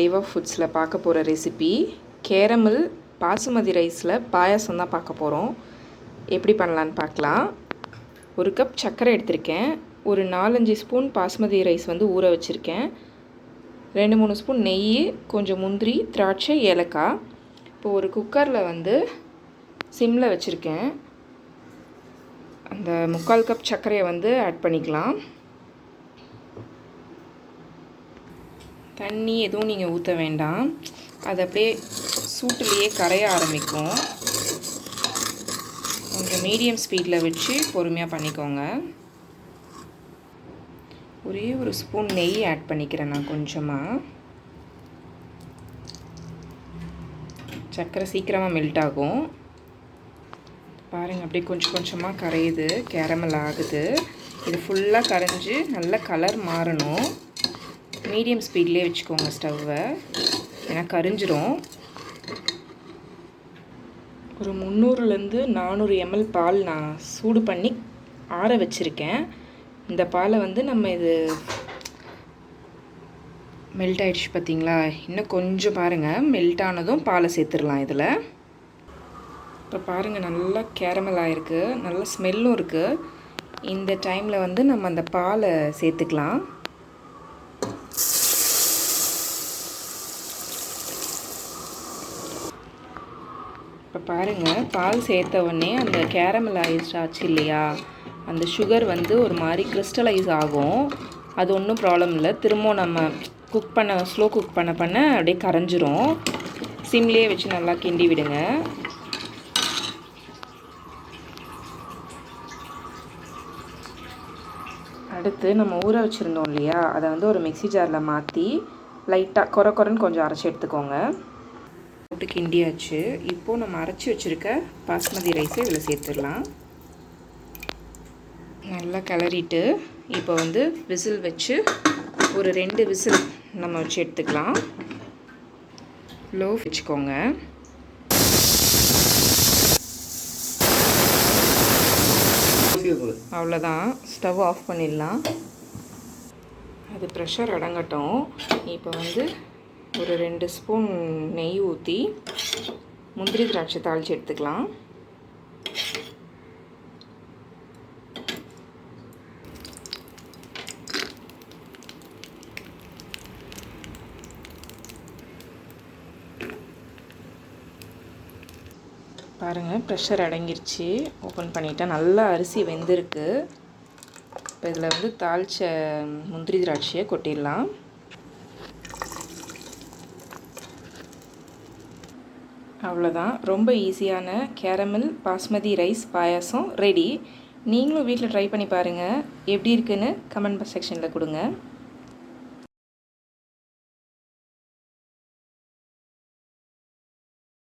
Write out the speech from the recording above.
தேவா ஃபுட்ஸில் பார்க்க போகிற recipe caramel basmati ரைஸில் பாயாசம் தான் பார்க்க போகிறோம். எப்படி பண்ணலான்னு பார்க்கலாம். 1 கப் சர்க்கரை எடுத்திருக்கேன். ஒரு 4-5 ஸ்பூன் பாசுமதி ரைஸ் வந்து ஊற வச்சுருக்கேன். 2-3 ஸ்பூன் நெய், கொஞ்சம் முந்திரி, திராட்சை, ஏலக்காய். இப்போ ஒரு குக்கரில் வந்து சிம்மில் வச்சுருக்கேன். அந்த 3/4 கப் சர்க்கரையை வந்து ஆட் பண்ணிக்கலாம். தண்ணி எதுவும் நீங்கள் ஊற்ற வேண்டாம். அது அப்படியே சூட்டுலேயே கரைய ஆரம்பிக்கும். கொஞ்சம் மீடியம் ஸ்பீடில் வச்சு பொறுமையாக பண்ணிக்கோங்க. ஒரே ஒரு ஸ்பூன் நெய் ஆட் பண்ணிக்கிறேன் நான் கொஞ்சமாக. சர்க்கரை சீக்கிரமாக மெல்ட் ஆகும். பாருங்கள், அப்படியே கொஞ்சம் கொஞ்சமாக கரையுது, கேரமல் ஆகுது. இது ஃபுல்லாக கரைஞ்சி நல்ல கலர் மாறணும். மீடியம் ஸ்பீட்லேயே வச்சுக்கோங்க ஸ்டவ்வை, ஏன்னா கரிஞ்சிரும். ஒரு 300-400 ml பால் நான் சூடு பண்ணி ஆற வச்சுருக்கேன். இந்த பாலை வந்து நம்ம இது மெல்ட் ஆகிடுச்சு பார்த்தீங்களா? இன்னும் கொஞ்சம் பாருங்கள், மெல்ட் ஆனதும் பாலை சேர்த்துடலாம் இதில். இப்போ பாருங்கள், நல்லா கேரமல் ஆகிருக்கு, நல்ல ஸ்மெல்லும் இருக்குது. இந்த டைமில் வந்து நம்ம அந்த பாலை சேர்த்துக்கலாம். இப்போ பாருங்கள், பால் சேர்த்த உடனே அந்த கேரமலைஸ் ஆச்சு இல்லையா, அந்த சுகர் வந்து ஒரு மாதிரி கிறிஸ்டலைஸ் ஆகும். அது ஒன்றும் ப்ராப்ளம் இல்லை. திரும்பவும் நம்ம ஸ்லோ குக் பண்ண அப்படியே கரைஞ்சிரும். சிம்லேயே வச்சு நல்லா கிண்டி விடுங்க. அடுத்து நம்ம ஊற வச்சுருந்தோம் இல்லையா, அதை வந்து ஒரு மிக்ஸி ஜாரில் மாற்றி லைட்டாக கொரன்னு கொஞ்சம் அரைச்சி எடுத்துக்கோங்க. போட்டு கிண்டியாச்சு. இப்போது நம்ம அரைச்சி வச்சுருக்க பாஸ்மதி ரைஸை இதில் சேர்த்துடலாம். நல்லா கிளறிட்டு இப்போ வந்து விசில் வச்சு ஒரு 2 விசில் நம்ம வச்சு எடுத்துக்கலாம். லோ வச்சுக்கோங்க. அவ்வளோதான், ஸ்டவ் ஆஃப் பண்ணிடலாம். அது ப்ரெஷர் அடங்கட்டும். இப்போ வந்து ஒரு 2 ஸ்பூன் நெய் ஊற்றி முந்திரி திராட்சை தாளித்து எடுத்துக்கலாம். பாருங்கள், ப்ரெஷர் அடங்கிருச்சு. ஓப்பன் பண்ணிட்டா நல்லா அரிசி வெந்திருக்கு. இப்போ இதில் வந்து தாளித்த முந்திரி திராட்சையை கொட்டிடலாம். அவ்வளோதான், ரொம்ப ஈஸியான கேரமல் பாஸ்மதி ரைஸ் பாயாசம் ரெடி. நீங்களும் வீட்டில் ட்ரை பண்ணி பாருங்கள். எப்படி இருக்குன்னு கமெண்ட் செக்ஷனில் கொடுங்க.